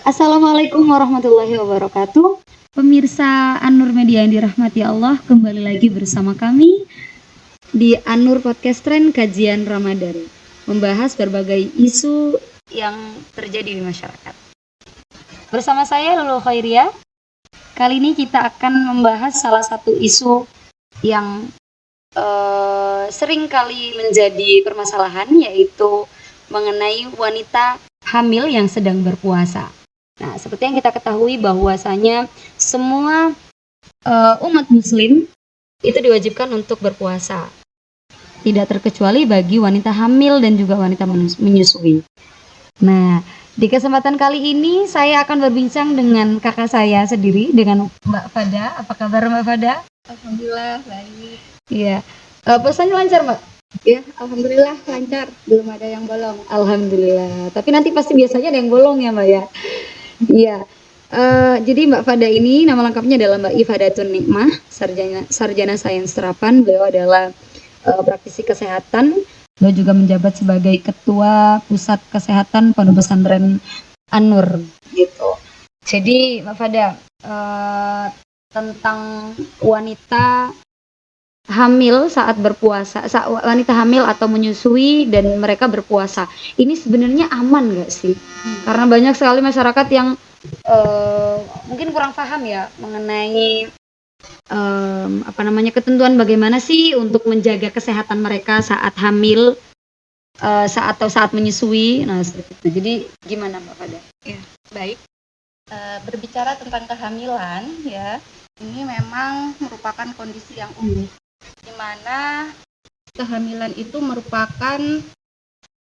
Assalamualaikum warahmatullahi wabarakatuh. Pemirsa An-Nur Media yang dirahmati Allah, kembali lagi bersama kami di An-Nur Podcast Trend Kajian Ramadan, membahas berbagai isu yang terjadi di masyarakat. Bersama saya Lulu Khairia. Kali ini kita akan membahas salah satu isu yang sering kali menjadi permasalahan, yaitu mengenai wanita hamil yang sedang berpuasa. Nah, seperti yang kita ketahui bahwasanya semua umat muslim itu diwajibkan untuk berpuasa. Tidak terkecuali bagi wanita hamil dan juga wanita menyusui. Nah, di kesempatan kali ini saya akan berbincang dengan kakak saya sendiri, dengan Mbak Fada. Apa kabar Mbak Fada? Alhamdulillah baik. Iya. Puasanya lancar, Mbak? Ya, alhamdulillah lancar. Belum ada yang bolong. Alhamdulillah. Tapi nanti pasti biasanya ada yang bolong ya, Mbak ya? Iya. Jadi Mbak Fada ini nama lengkapnya adalah Mbak Ifadatun Nikmah, sarjana sains terapan. Beliau adalah praktisi kesehatan. Beliau juga menjabat sebagai ketua pusat kesehatan Pondok Pesantren An-Nur gitu. Jadi Mbak Fada, tentang wanita hamil saat berpuasa, wanita hamil atau menyusui dan mereka berpuasa, ini sebenarnya aman nggak sih? Karena banyak sekali masyarakat yang mungkin kurang paham ya mengenai ketentuan bagaimana sih untuk menjaga kesehatan mereka saat hamil, saat menyusui. Nah, seperti itu. Jadi gimana Mbak Fada? Ya, baik. Berbicara tentang kehamilan, ya, ini memang merupakan kondisi yang unik, di mana kehamilan itu merupakan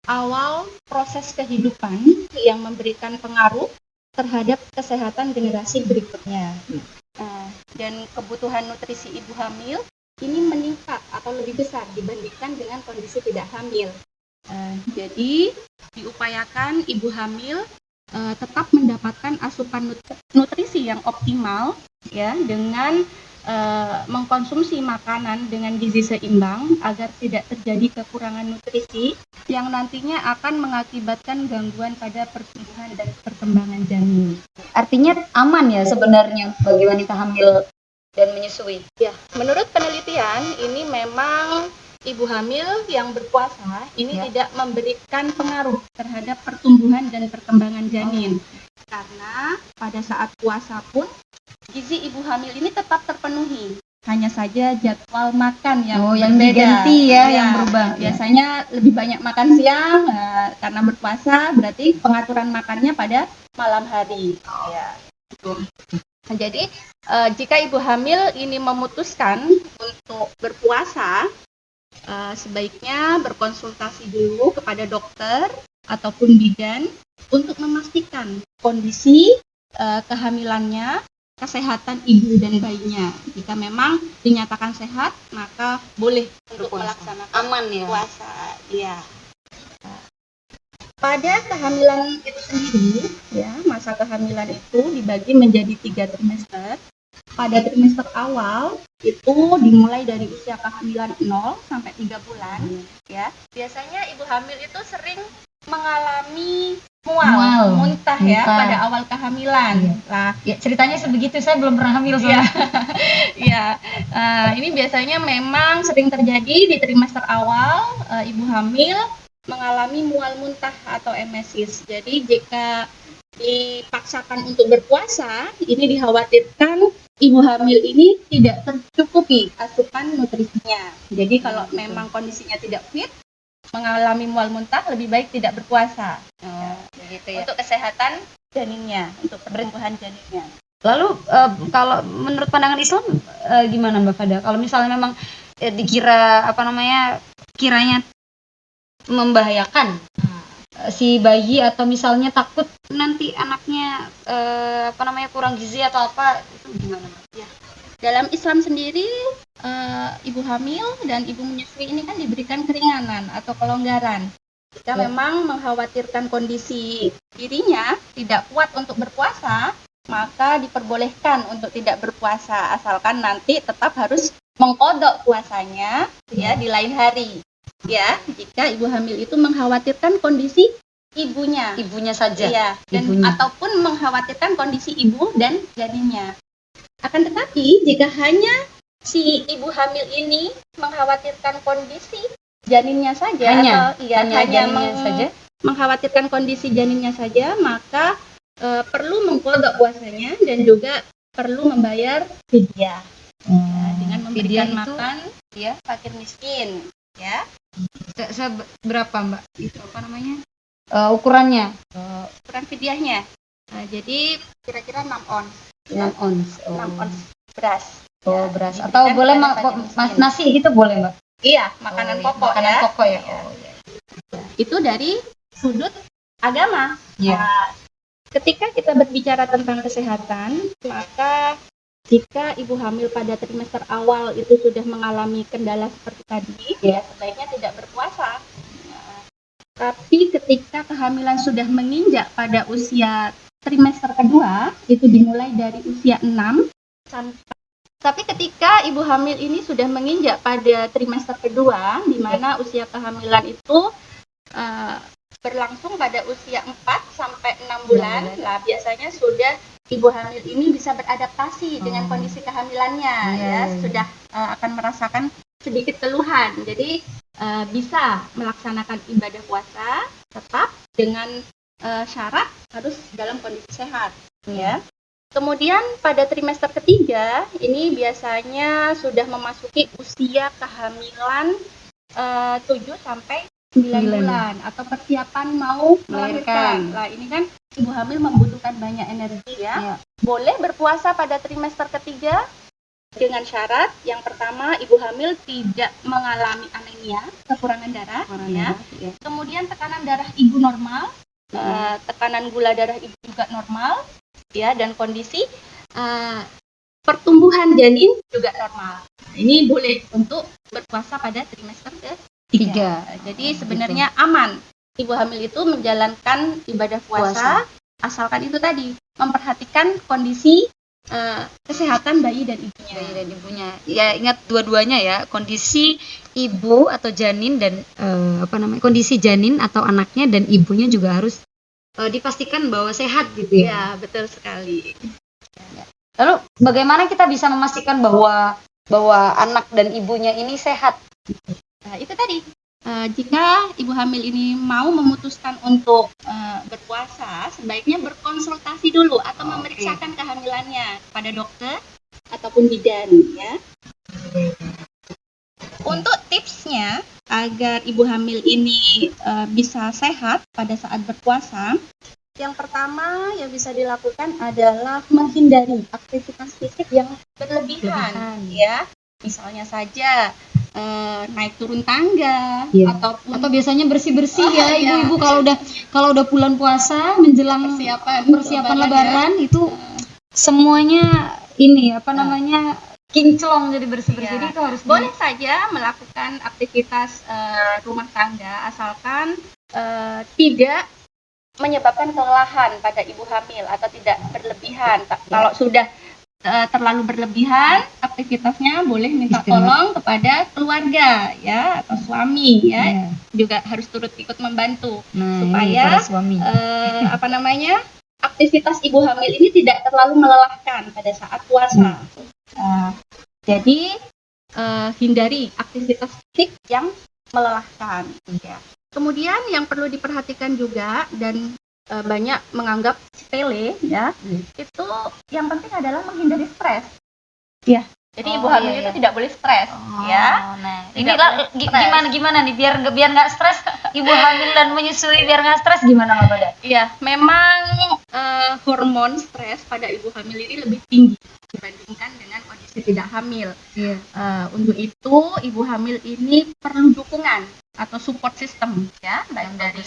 awal proses kehidupan yang memberikan pengaruh terhadap kesehatan generasi berikutnya. Dan kebutuhan nutrisi ibu hamil ini meningkat atau lebih besar dibandingkan dengan kondisi tidak hamil. Jadi diupayakan ibu hamil tetap mendapatkan asupan nutrisi yang optimal, ya, dengan mengkonsumsi makanan dengan gizi seimbang agar tidak terjadi kekurangan nutrisi yang nantinya akan mengakibatkan gangguan pada pertumbuhan dan perkembangan janin. Artinya aman ya sebenarnya bagi wanita hamil dan menyusui. Ya, menurut penelitian ini memang ibu hamil yang berpuasa ini tidak memberikan pengaruh terhadap pertumbuhan dan perkembangan janin. Karena pada saat puasa pun gizi ibu hamil ini tetap terpenuhi. Hanya saja jadwal makan yang beda. Diganti ya, yang berubah. Biasanya lebih banyak makan siang karena berpuasa, berarti pengaturan makannya pada malam hari. Ya, gitu. Jadi jika ibu hamil ini memutuskan untuk berpuasa, sebaiknya berkonsultasi dulu kepada dokter ataupun bidan untuk memastikan kondisi kehamilannya, kesehatan ibu dan bayinya. Jika memang dinyatakan sehat, maka boleh untuk melaksanakan aman ya puasa. Ya. Pada kehamilan itu sendiri, ya, masa kehamilan itu dibagi menjadi 3 trimester. Pada trimester awal itu dimulai dari usia kehamilan 0 sampai 3 bulan, ya. Biasanya ibu hamil itu sering mengalami muntah ya pada awal kehamilan. Lah, ya, ceritanya sebegitu, saya belum pernah hamil soalnya. Ya, ini biasanya memang sering terjadi di trimester awal, ibu hamil mengalami mual muntah atau emesis. Jadi jika dipaksakan untuk berpuasa, ini dikhawatirkan ibu hamil ini tidak tercukupi asupan nutrisinya. Jadi kalau memang kondisinya tidak fit, mengalami mual muntah, lebih baik tidak berpuasa. Begitu ya. Untuk kesehatan janinnya, untuk pertumbuhan janinnya. Lalu kalau menurut pandangan Islam gimana Mbak Fada? Kalau misalnya memang kiranya membahayakan si bayi, atau misalnya takut nanti anaknya kurang gizi atau apa, itu gimana Mbak? Ya. Dalam Islam sendiri, ibu hamil dan ibu menyusui ini kan diberikan keringanan atau kelonggaran. Jika memang mengkhawatirkan kondisi dirinya tidak kuat untuk berpuasa, maka diperbolehkan untuk tidak berpuasa, asalkan nanti tetap harus mengqadha puasanya ya di lain hari. Ya, jika ibu hamil itu mengkhawatirkan kondisi ibunya saja. iya, dan Ibunya. ataupun mengkhawatirkan kondisi ibu dan janinnya. Akan tetapi jika hanya si ibu hamil ini mengkhawatirkan kondisi janinnya saja Hanya hanya saja. mengkhawatirkan kondisi janinnya saja, maka perlu mengqadha puasanya dan juga perlu membayar fidyah dengan memberikan makan ya fakir miskin ya. Berapa Mbak? Itu apa namanya? Ukurannya? Ukuran fidyahnya. Jadi kira-kira 6 ons. 6 ons. 6 ons beras. Beras. Atau boleh nasi gitu boleh Mbak? Iya, makanan pokok makanan ya. pokok ya. Itu dari sudut agama. Iya. Ketika kita berbicara tentang kesehatan, maka jika ibu hamil pada trimester awal itu sudah mengalami kendala seperti tadi, ya sebaiknya tidak berpuasa. Tapi ketika kehamilan sudah menginjak pada usia trimester kedua, itu dimulai dari usia 6 sampai. Tapi ketika ibu hamil ini sudah menginjak pada trimester kedua, di mana usia kehamilan itu berlangsung pada usia 4 sampai 6 bulan, lah biasanya sudah ibu hamil ini bisa beradaptasi dengan kondisi kehamilannya, sudah akan merasakan sedikit keluhan. Jadi bisa melaksanakan ibadah puasa tetap dengan syarat harus dalam kondisi sehat, ya. Kemudian pada trimester ketiga ini biasanya sudah memasuki usia kehamilan 7 sampai 9 bulan atau persiapan mau melahirkan. Lah ini kan ibu hamil membutuhkan banyak energi ya. Boleh berpuasa pada trimester ketiga dengan syarat yang pertama ibu hamil tidak mengalami anemia, kekurangan darah ya. Kemudian tekanan darah ibu normal, tekanan gula darah ibu juga normal ya, dan kondisi pertumbuhan janin juga normal. Ini boleh untuk berpuasa pada trimester ketiga. Jadi sebenarnya aman ibu hamil itu menjalankan ibadah puasa asalkan itu tadi memperhatikan kondisi kesehatan bayi dan ibunya. Ya ingat dua-duanya ya, kondisi ibu atau janin dan kondisi janin atau anaknya dan ibunya juga harus dipastikan bahwa sehat gitu ya. Ya, betul sekali. Lalu bagaimana kita bisa memastikan bahwa anak dan ibunya ini sehat? Nah, itu tadi. Jika ibu hamil ini mau memutuskan untuk berpuasa, sebaiknya berkonsultasi dulu atau memeriksakan kehamilannya pada dokter ataupun bidan ya. Untuk tipsnya agar ibu hamil ini bisa sehat pada saat berpuasa, yang pertama yang bisa dilakukan adalah menghindari aktivitas fisik yang berlebihan ya. Misalnya saja naik turun tangga atau biasanya bersih-bersih ya ibu-ibu kalau udah bulan puasa menjelang persiapan lebaran itu semuanya ini kinclong jadi bersih-bersih. Jadi itu harus boleh saja melakukan aktivitas rumah tangga asalkan tidak menyebabkan kelelahan pada ibu hamil atau tidak berlebihan. Kalau sudah terlalu berlebihan aktivitasnya, boleh minta tolong kepada keluarga ya atau suami ya, juga harus turut ikut membantu supaya aktivitas ibu hamil ini tidak terlalu melelahkan pada saat puasa. Jadi hindari aktivitas fisik yang melelahkan ya. Kemudian yang perlu diperhatikan juga dan banyak menganggap sepele ya, itu yang penting adalah menghindari stres. Ya. Jadi ibu hamil itu tidak boleh stres ya. Nah, ini gimana nih biar nggak stres ibu hamil dan menyusui, biar nggak stres gimana Mbak Bada? Iya, memang hormon stres pada ibu hamil ini lebih tinggi dibandingkan dengan kondisi tidak hamil. Untuk itu ibu hamil ini perlu dukungan atau support system ya, baik dari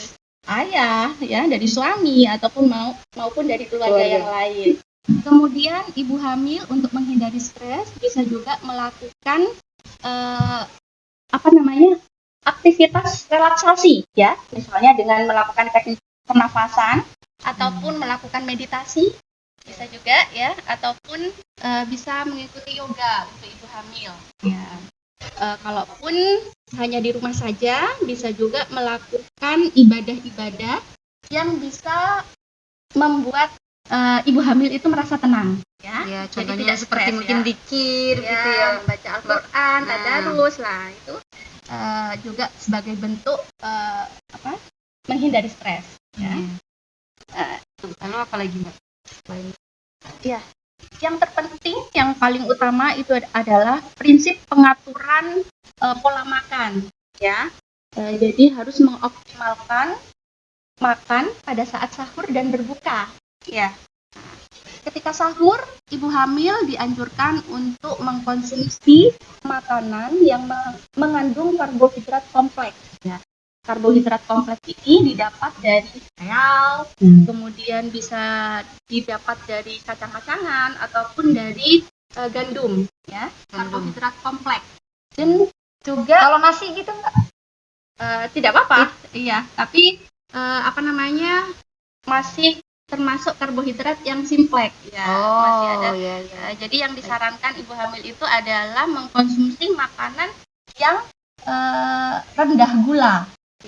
ayah ya, dari suami ataupun maupun dari keluarga yang lain. Kemudian ibu hamil untuk menghindari stres bisa juga melakukan aktivitas relaksasi ya, misalnya dengan melakukan teknik pernafasan ataupun melakukan meditasi bisa juga ya, ataupun bisa mengikuti yoga untuk ibu hamil ya. Kalaupun hanya di rumah saja bisa juga melakukan ibadah-ibadah yang bisa membuat ibu hamil itu merasa tenang, ya. Ya, Jadi contohnya tidak seperti stres, mungkin ya. dikir Ya, gitu ya. membaca Al-Quran, Nah. tadarus lah itu juga sebagai bentuk menghindari stres, ya. Iya. Lalu apa lagi, Mbak? Selain Ya, yang terpenting, yang paling utama itu adalah prinsip pengaturan pola makan, ya. Jadi harus mengoptimalkan makan pada saat sahur dan berbuka, ya. Ketika sahur, ibu hamil dianjurkan untuk mengkonsumsi makanan yang mengandung karbohidrat kompleks, ya. Karbohidrat kompleks ini didapat dari sereal, kemudian bisa didapat dari kacang-kacangan ataupun dari gandum, ya. Karbohidrat kompleks. Dan juga kalau nasi gitu Mbak? tidak apa-apa, iya. Tapi masih termasuk karbohidrat yang simpleks, ya. Masih ada. Iya. Jadi yang disarankan ibu hamil itu adalah mengkonsumsi makanan yang rendah gula,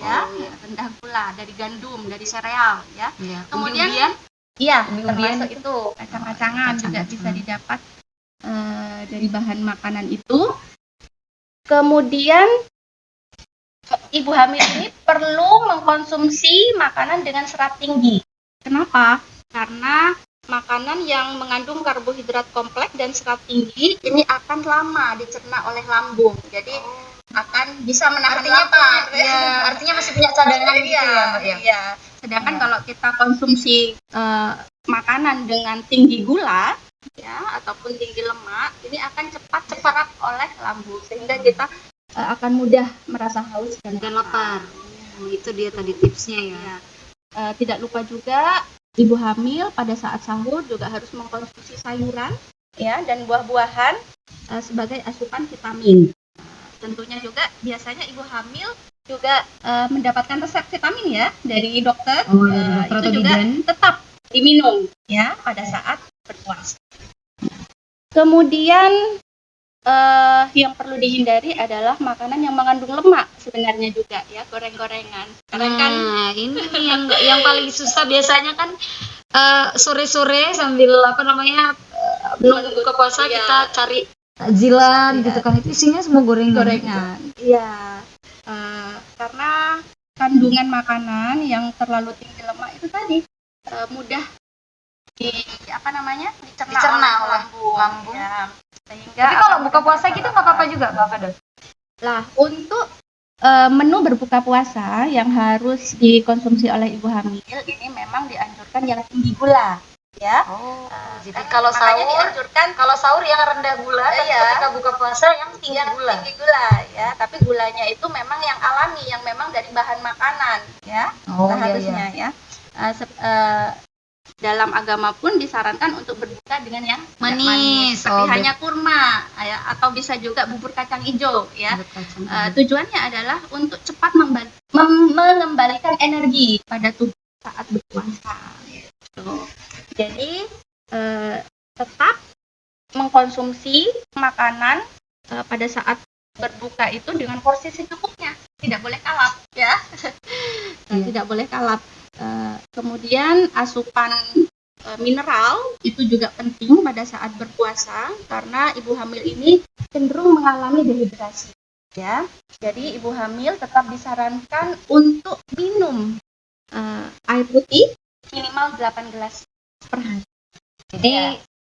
ya. Rendah gula dari gandum, dari sereal, ya. Kemudian termasuk itu kacang-kacangan juga bisa didapat dari bahan makanan itu. Kemudian ibu hamil ini perlu mengkonsumsi makanan dengan serat tinggi. Kenapa? Karena makanan yang mengandung karbohidrat kompleks dan serat tinggi ini akan lama dicerna oleh lambung. Jadi akan bisa menahan lapar. Ya, artinya masih punya cadangan gitu ya, Mbak ya. Iya. Sedangkan kalau kita konsumsi makanan dengan tinggi gula, ya, ataupun tinggi lemak, ini akan cepat terserap oleh lambung sehingga kita akan mudah merasa haus dan lapar. Itu dia tadi tipsnya ya. Tidak lupa juga ibu hamil pada saat sahur juga harus mengkonsumsi sayuran, ya, dan buah-buahan sebagai asupan vitamin. Tentunya juga biasanya ibu hamil juga mendapatkan resep vitamin, ya, dari dokter. Itu juga tetap diminum, ya, pada saat berpuasa. Kemudian yang perlu dihindari adalah makanan yang mengandung lemak sebenarnya juga, ya, goreng-gorengan. Karena kan ini yang paling susah biasanya kan sore-sore sambil belum buka puasa kita cari takjilan gitu kan, itu isinya semua gorengan. Iya. Karena kandungan makanan yang terlalu tinggi lemak itu tadi mudah dicerna oleh lambung. Ya. Sehingga tapi kalau buka puasa gitu nggak apa-apa juga, Bapak Dok? Lah, untuk menu berbuka puasa yang harus dikonsumsi oleh ibu hamil ini memang dianjurkan yang tinggi gula, ya. Jadi kalau sahur yang rendah gula, tapi ketika buka puasa yang tinggi gula, ya. Tapi gulanya itu memang yang alami, yang memang dari bahan makanan, ya. Harusnya, ya. Dalam agama pun disarankan untuk berbuka dengan yang manis, tapi hanya kurma, ya, atau bisa juga bubur kacang hijau, ya. Tujuannya adalah untuk cepat mengembalikan energi pada tubuh saat berpuasa. Gitu. Jadi tetap mengkonsumsi makanan pada saat berbuka itu dengan porsi secukupnya, tidak boleh kalap, ya. Tidak boleh kalap. Kemudian asupan mineral itu juga penting pada saat berpuasa karena ibu hamil ini cenderung mengalami dehidrasi, ya. Jadi ibu hamil tetap disarankan untuk minum air putih minimal 8 gelas per hari. Jadi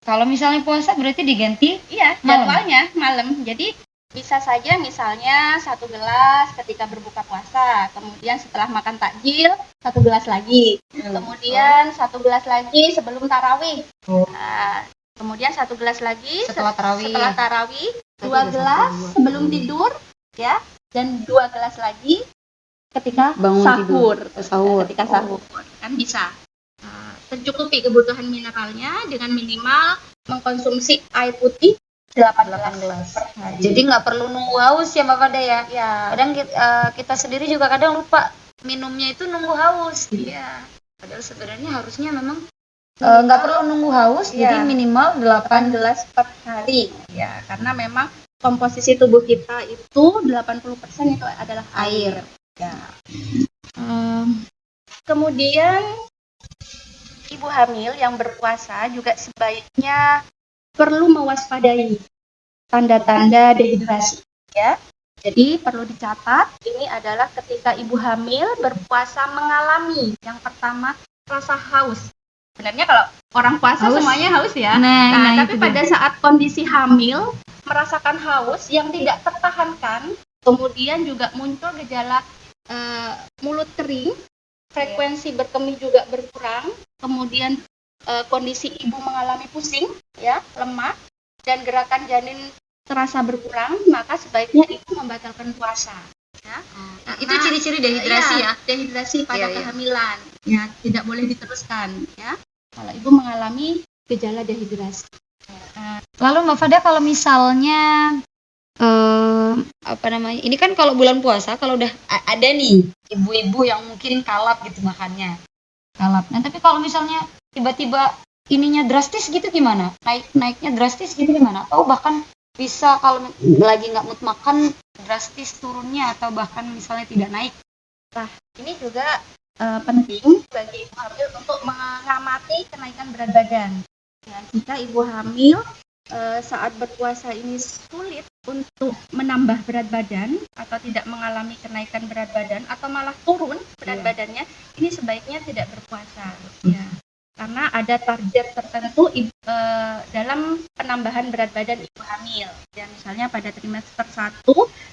kalau misalnya puasa berarti diganti jadwalnya malam. Jadi bisa saja misalnya 1 gelas ketika berbuka puasa, kemudian setelah makan takjil 1 gelas lagi, kemudian 1 gelas lagi sebelum tarawih, kemudian 1 gelas lagi setelah tarawih, 2 gelas sebelum tidur, ya, dan 2 gelas lagi ketika sahur. Ketika sahur kan bisa mencukupi kebutuhan mineralnya dengan minimal mengkonsumsi air putih 8 gelas per hari. Jadi nggak perlu nunggu haus ya Bapak Dea ya? Ya. Kadang kita sendiri juga kadang lupa minumnya itu nunggu haus. Iya. Padahal sebenarnya harusnya memang nggak perlu nunggu haus, jadi minimal 8 gelas per hari. Ya, karena memang komposisi tubuh kita itu 80% itu adalah air. Ya. Kemudian ibu hamil yang berpuasa juga sebaiknya perlu mewaspadai tanda-tanda dehidrasi ya. Jadi perlu dicatat, ini adalah ketika ibu hamil berpuasa mengalami yang pertama rasa haus. Sebenarnya kalau orang puasa semuanya haus ya. Tapi pada saat kondisi hamil merasakan haus yang tidak tertahankan, kemudian juga muncul gejala mulut kering, frekuensi berkemih juga berkurang, kemudian kondisi ibu mengalami pusing, ya, lemah, dan gerakan janin terasa berkurang, maka sebaiknya ibu membatalkan puasa. Ya. Nah, itu ciri-ciri dehidrasi ya? Dehidrasi pada kehamilan, ya, tidak boleh diteruskan, ya. Kalau ibu mengalami gejala dehidrasi. Lalu Mbak Fada, kalau misalnya ini kan kalau bulan puasa, kalau udah ada nih ibu-ibu yang mungkin kalap gitu makannya, kalap. Nah tapi kalau misalnya tiba-tiba ininya drastis gitu gimana? Naiknya drastis gitu gimana? Atau bahkan bisa kalau lagi nggak mood makan drastis turunnya, atau bahkan misalnya tidak naik? Nah ini juga penting bagi ibu hamil untuk mengamati kenaikan berat badan. Ya, jika ibu hamil saat berpuasa ini sulit untuk menambah berat badan atau tidak mengalami kenaikan berat badan atau malah turun berat badannya, ini sebaiknya tidak berpuasa. Ya. Karena ada target tertentu dalam penambahan berat badan ibu hamil. Ya, misalnya pada trimester 1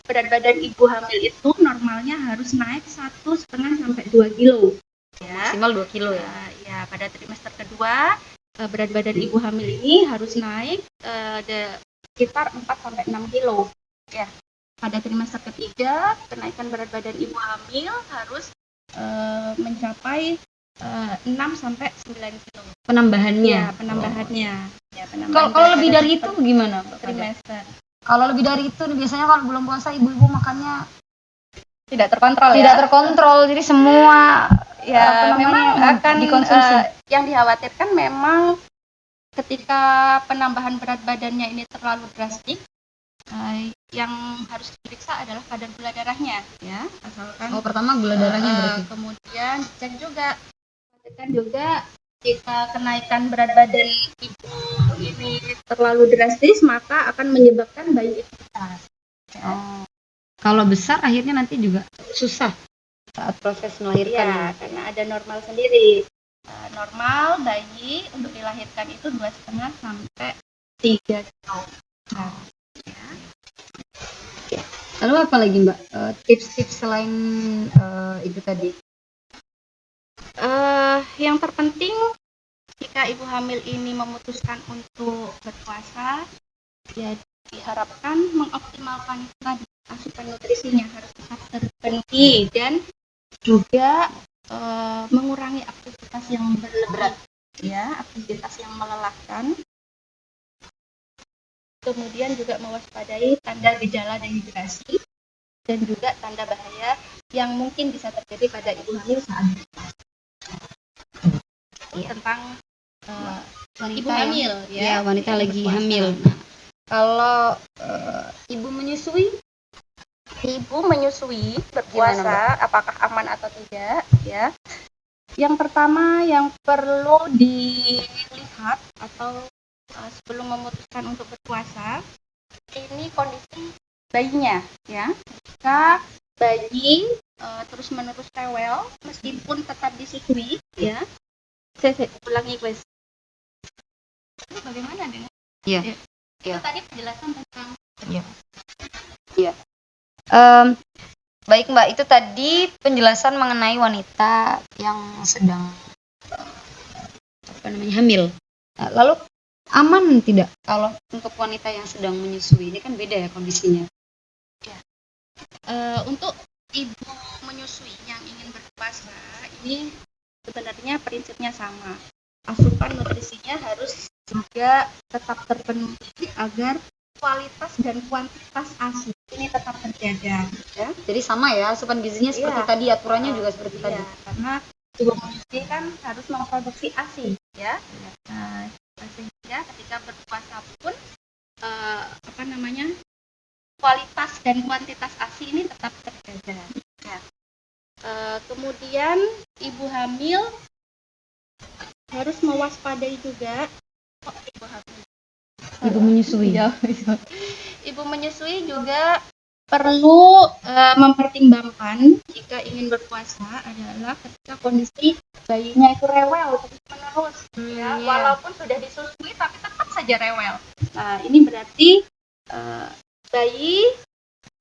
berat badan ibu hamil itu normalnya harus naik 1,5 sampai 2 kilo. Ya. Maksimal 2 kilo ya. Ya, pada trimester kedua berat badan ibu hamil ini harus naik sekitar 4 sampai 6 kilo. Ya. Pada trimester ketiga kenaikan berat badan ibu hamil harus mencapai 6 sampai 9 kilo. Penambahannya. Ya, penambahannya. Ya, Kalau lebih dari itu gimana? Trimester. Kalau lebih dari itu biasanya kalau belum puasa ibu-ibu makannya tidak terkontrol tidak terkontrol, jadi semua memang akan dikonsumsi. Yang dikhawatirkan memang ketika penambahan berat badannya ini terlalu drastis, yang harus diperiksa adalah kadar gula darahnya, ya. Asalkan pertama gula darahnya berarti. Kemudian cek juga jika kenaikan berat badan ibu ini terlalu drastis, maka akan menyebabkan bayi itu besar. Ya. Kalau besar akhirnya nanti juga susah saat proses melahirkan. Ya, karena ada normal sendiri. Normal bayi untuk dilahirkan itu 2,5 sampai 3 kilo. Ya. Lalu apa lagi Mbak? Tips-tips selain itu tadi? Yang terpenting jika ibu hamil ini memutuskan untuk berpuasa, ya diharapkan mengoptimalkan tadi asupan nutrisinya harus tetap terpenuhi dan juga mengurangi aktivitas yang berlebihan, ya, aktivitas yang melelahkan. Kemudian juga mewaspadai tanda gejala dehidrasi dan juga tanda bahaya yang mungkin bisa terjadi pada ibu hamil saat berpuasa. Tentang wanita ibu hamil, ya wanita lagi berpuasa. Hamil. Nah, kalau ibu menyusui berpuasa, apakah aman atau tidak, ya? Yang pertama yang perlu dilihat atau sebelum memutuskan untuk berpuasa, ini kondisi bayinya, ya. Jika bayi terus-menerus rewel meskipun tetap disusui, ya. Saya ulangi, guys. Bagaimana dengan? Iya. Itu tadi penjelasan tentang. Iya. Baik Mbak, itu tadi penjelasan mengenai wanita yang sedang hamil. Lalu aman tidak kalau untuk wanita yang sedang menyusui? Ini kan beda ya kondisinya. Ya. Untuk ibu menyusui yang ingin berpuasa, ini sebenarnya prinsipnya sama. Asupan nutrisinya harus juga tetap terpenuhi agar kualitas dan kuantitas ASI ini tetap terjaga, ya. Jadi sama ya, asupan gizinya seperti tadi, aturannya juga seperti tadi. Karena ibu menyusui kan harus memproduksi ASI, ya. Sehingga ketika berpuasa pun kualitas dan kuantitas ASI ini tetap terjaga. Ya. Kemudian ibu hamil harus mewaspadai juga. Ibu menyusui. Ya, ibu menyusui juga perlu mempertimbangkan jika ingin berpuasa adalah ketika kondisi bayinya itu rewel terus menerus, ya, walaupun sudah disusui tapi tetap saja rewel. Nah, ini berarti bayi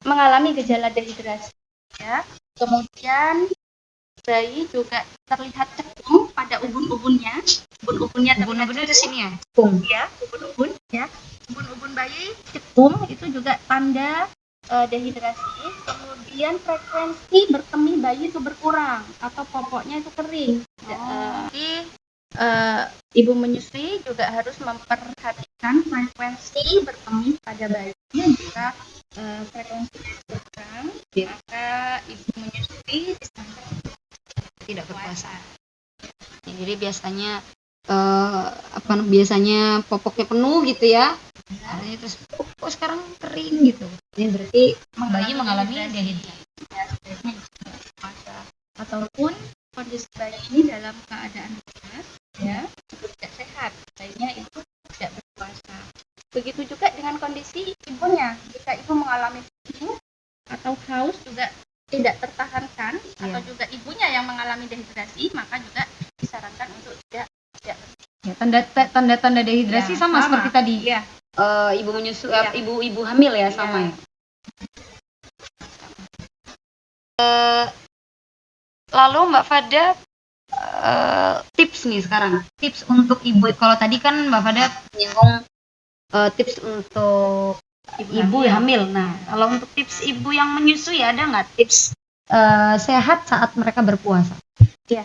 mengalami gejala dehidrasi, ya. Kemudian bayi juga terlihat cekung pada ubun-ubunnya. Ubun-ubunnya Ubun-ubunnya di sini ya? Ya, ubun-ubun ya. Ubun-ubun bayi cekung itu juga tanda dehidrasi. Kemudian frekuensi berkemih bayi itu berkurang atau popoknya itu kering. Jadi ibu menyusui juga harus memperhatikan frekuensi berkemih pada bayinya. Jika frekuensi berkurang, maka ibu menyusui Tidak berpuasa. Ya, jadi biasanya biasanya popoknya penuh gitu ya. Terus kok sekarang kering gitu. Ini berarti bayi mengalami dehidrasi. Ataupun kondisi bayi ini dalam keadaan sehat, ya, tidak sehat, bayinya itu tidak berpuasa. Begitu juga dengan kondisi ibunya. Jika ibu mengalami flu atau haus juga tidak tertahankan, atau juga ibunya yang mengalami dehidrasi, maka juga disarankan untuk tidak. Ya, tanda-tanda dehidrasi Ya, sama seperti tadi. Ya. Ibu menyusui, ibu hamil ya, sama ya. Lalu Mbak Fada, tips nih sekarang, tips untuk ibu. Kalau tadi kan Mbak Fada menyinggung tips untuk ibu hamil. Nah, kalau untuk tips ibu yang menyusui, ada nggak tips sehat saat mereka berpuasa? Ya,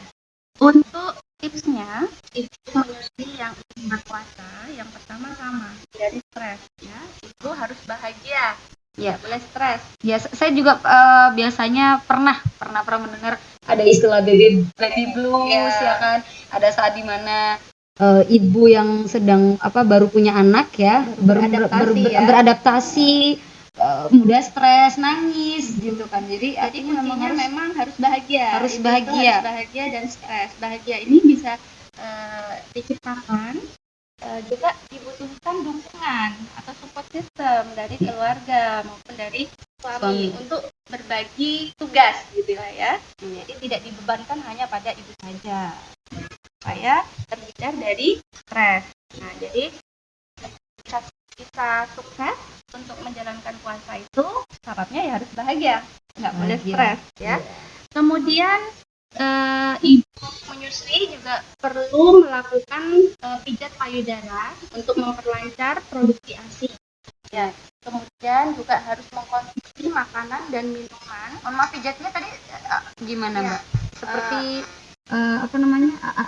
untuk tipsnya, ibu menyusui yang ingin berpuasa, yang pertama sama, dari stres, ya. Ibu harus bahagia, ya, boleh stres. Ya, saya juga biasanya pernah mendengar ada istilah baby blues, ya kan. Ada saat dimana ibu yang sedang baru punya anak ya, beradaptasi, mudah stres, nangis gitu kan. Jadi kuncinya memang harus bahagia. Harus bahagia. Harus bahagia dan stres. Bahagia ini bisa diciptakan juga dibutuhkan dukungan atau support system dari keluarga maupun dari suami untuk berbagi tugas gitu lah ya. Jadi tidak dibebankan hanya pada ibu saja, supaya terhindar dari stres. Nah, jadi bisa sukses untuk menjalankan puasa itu syaratnya ya harus bahagia, nggak boleh stres ya. Kemudian ibu menyusui juga perlu melakukan pijat payudara untuk memperlancar produksi ASI. Ya, kemudian juga harus mengkonsumsi makanan dan minuman. Maaf, pijatnya tadi gimana, Mbak? Seperti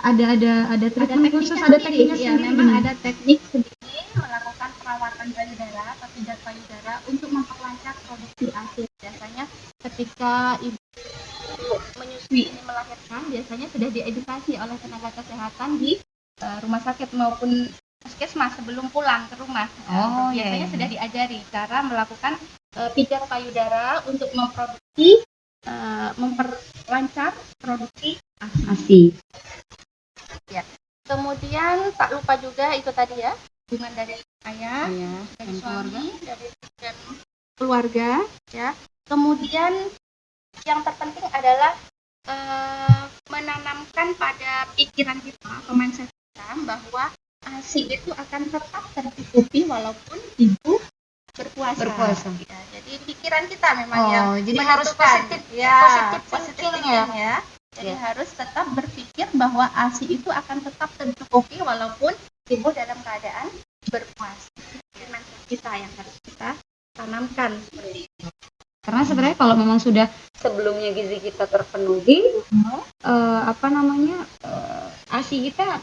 ada treatment khusus, ada tekniknya ya, sendiri. Memang ada teknik sendiri melakukan perawatan payudara atau pijat payudara untuk memperlancar produksi ASI. Biasanya ketika ibu menyusui ini melahirkan, biasanya sudah diedukasi oleh tenaga kesehatan di rumah sakit maupun puskesmas sebelum pulang ke rumah. Biasanya sudah diajari cara melakukan pijat payudara untuk memperlancar produksi ASI. Ya. Kemudian tak lupa juga itu tadi ya, hubungan dari ayah, dari suami, dari keluarga, ya. Kemudian yang terpenting adalah menanamkan pada pikiran kita atau mindset kita bahwa ASI itu akan tetap tercukupi walaupun ibu berpuasa. Ya, jadi pikiran kita memang yang jadi harus positif ya. Jadi harus tetap berpikir bahwa ASI itu akan tetap tercukupi walaupun ibu dalam keadaan berpuasa. Itu mindset kita yang harus kita tanamkan seperti itu. Karena sebenarnya kalau memang sudah sebelumnya gizi kita terpenuhi, ASI kita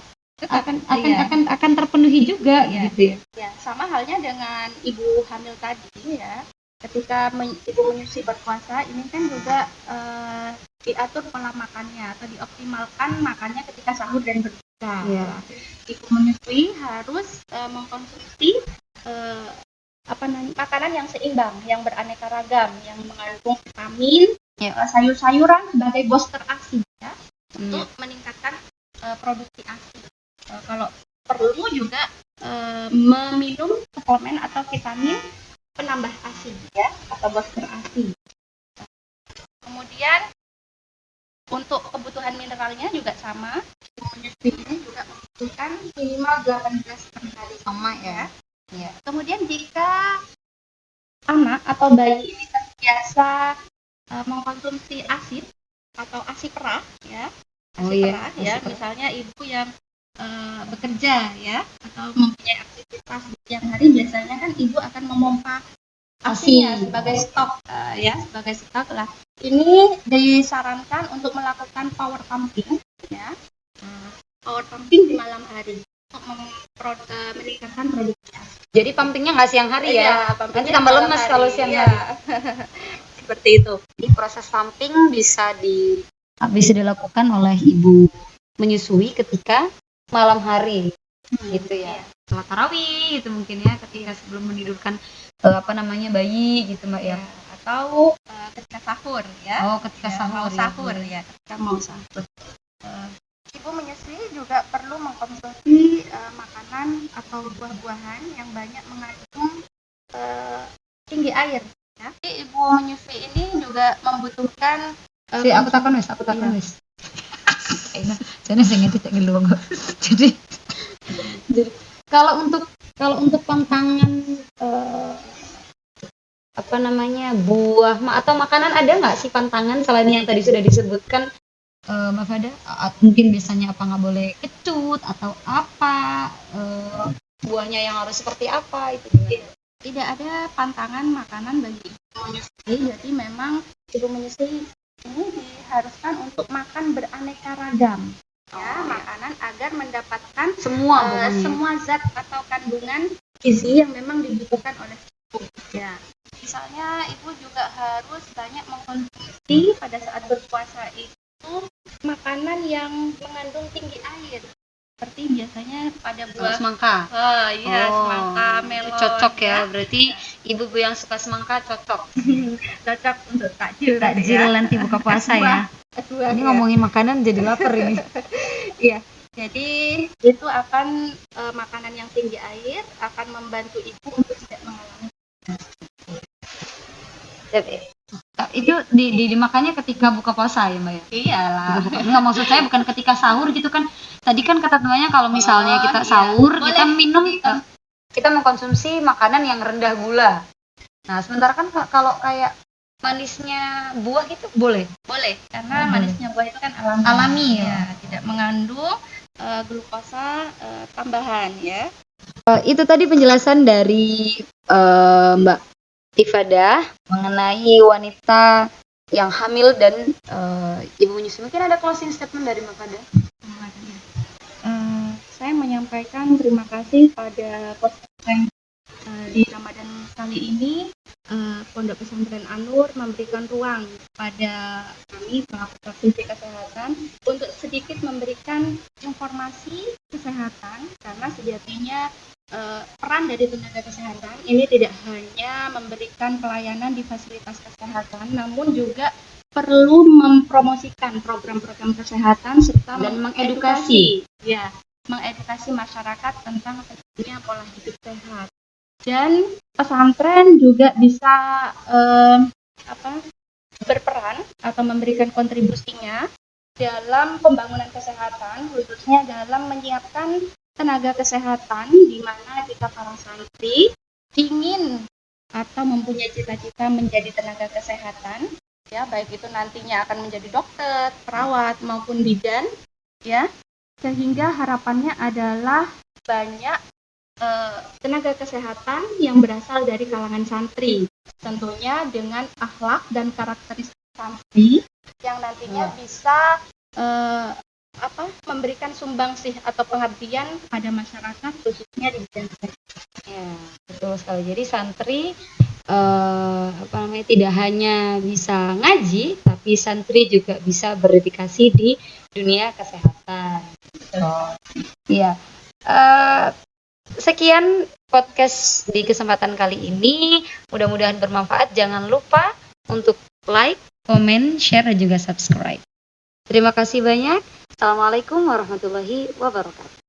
akan terpenuhi juga gitu ya. Ya, sama halnya dengan ibu hamil tadi ya. Ketika ibu menyusui berpuasa, ini kan juga diatur pola makannya atau dioptimalkan makannya ketika sahur dan berbuka. Ya. Ibu menyusui harus mengkonsumsi makanan yang seimbang, yang beraneka ragam, yang mengandung vitamin, sayur-sayuran sebagai booster ASI ya. untuk meningkatkan produksi ASI. Kalau perlu juga meminum suplemen atau vitamin penambah ASI ya, atau booster ASI. Kemudian untuk kebutuhan mineralnya juga sama. Menyusui ini juga membutuhkan minimal 18 per hari Sama ya. ya. Kemudian jika anak atau bayi ini terbiasa mengkonsumsi ASI atau ASI perah ya, ASI perah ya, misalnya ibu yang bekerja ya atau mempunyai aktivitas di siang hari, biasanya kan ibu akan memompa ASInya sebagai stok ya, sebagai stok lah. Ini disarankan untuk melakukan power pumping ya, power pumping di malam hari untuk meningkatkan produksi ASI. Jadi pumpingnya nggak siang hari ya? Nanti tambah lemas kalau siang hari. Seperti itu. Di proses pumping bisa dilakukan oleh ibu menyusui ketika malam hari, gitu ya. Sholat tarawih gitu mungkin ya, ketika sebelum menidurkan bayi gitu Mbak ya. Atau ketika sahur ya. Oh, ketika sahur ya. Ketika mau sahur. Ibu menyusui juga perlu mengkonsumsi makanan atau buah-buahan yang banyak mengandung tinggi air ya. Jadi ibu menyusui ini juga membutuhkan aku takon wis. Jadi sing itu tak ngeluh. Jadi kalau untuk pantangan buah atau makanan, ada nggak sih pantangan selain yang tadi sudah disebutkan Mbak Fada? Mungkin biasanya apa nggak boleh kecut atau apa, buahnya yang harus seperti apa itu? Tidak ada pantangan makanan bagi ibu menyusui. Jadi memang ibu menyusui ini diharuskan untuk makan beraneka ragam ya, makanan agar mendapatkan semua zat atau kandungan gizi yang memang dibutuhkan oleh ibu ya. Misalnya ibu juga harus banyak mengkonsumsi pada saat berpuasa itu makanan yang mengandung tinggi air, seperti biasanya pada buah semangka. Semangka, melon. Cocok ya, berarti ibu-ibu yang suka semangka cocok. Cocok untuk takjil nanti buka puasa ya. Ini ngomongin makanan jadi lapar ini. Iya. Jadi itu akan makanan yang tinggi air akan membantu ibu untuk tidak mengalami. Itu dimakannya ketika buka puasa ya Mbak ya? Iyalah. Enggak, maksud saya bukan ketika sahur gitu kan. Tadi kan kata temannya kalau misalnya kita sahur, kita minum, kita mengkonsumsi makanan yang rendah gula. Nah, sementara kan kalau kayak manisnya buah itu boleh? Boleh, karena manisnya buah itu kan alami ya, tidak mengandung glukosa tambahan ya. Itu tadi penjelasan dari Mbak Tifada mengenai wanita yang hamil dan ibu menyusui. Mungkin ada closing statement dari Mbak Fada? Saya menyampaikan terima kasih pada podcast di Ramadan kali ini. Pondok Pesantren An-Nur memberikan ruang pada kami pelaku praktisi kesehatan untuk sedikit memberikan informasi kesehatan, karena sejatinya peran dari tenaga kesehatan ini tidak hanya memberikan pelayanan di fasilitas kesehatan, namun juga perlu mempromosikan program-program kesehatan serta dan mengedukasi masyarakat tentang pentingnya pola hidup sehat. Dan pesantren juga bisa berperan atau memberikan kontribusinya dalam pembangunan kesehatan, khususnya dalam menyiapkan tenaga kesehatan, di mana jika para santri ingin atau mempunyai cita-cita menjadi tenaga kesehatan, ya baik itu nantinya akan menjadi dokter, perawat maupun bidan, ya, sehingga harapannya adalah banyak tenaga kesehatan yang berasal dari kalangan santri, tentunya dengan akhlak dan karakteristik santri yang nantinya bisa memberikan sumbangsih atau pengabdian pada masyarakat, khususnya di bidang kesehatan. Ya, betul sekali. Jadi santri tidak hanya bisa ngaji, tapi santri juga bisa berdedikasi di dunia kesehatan. Iya. Sekian podcast di kesempatan kali ini. Mudah-mudahan bermanfaat. Jangan lupa untuk like, comment, share, dan juga subscribe. Terima kasih banyak. Assalamualaikum warahmatullahi wabarakatuh.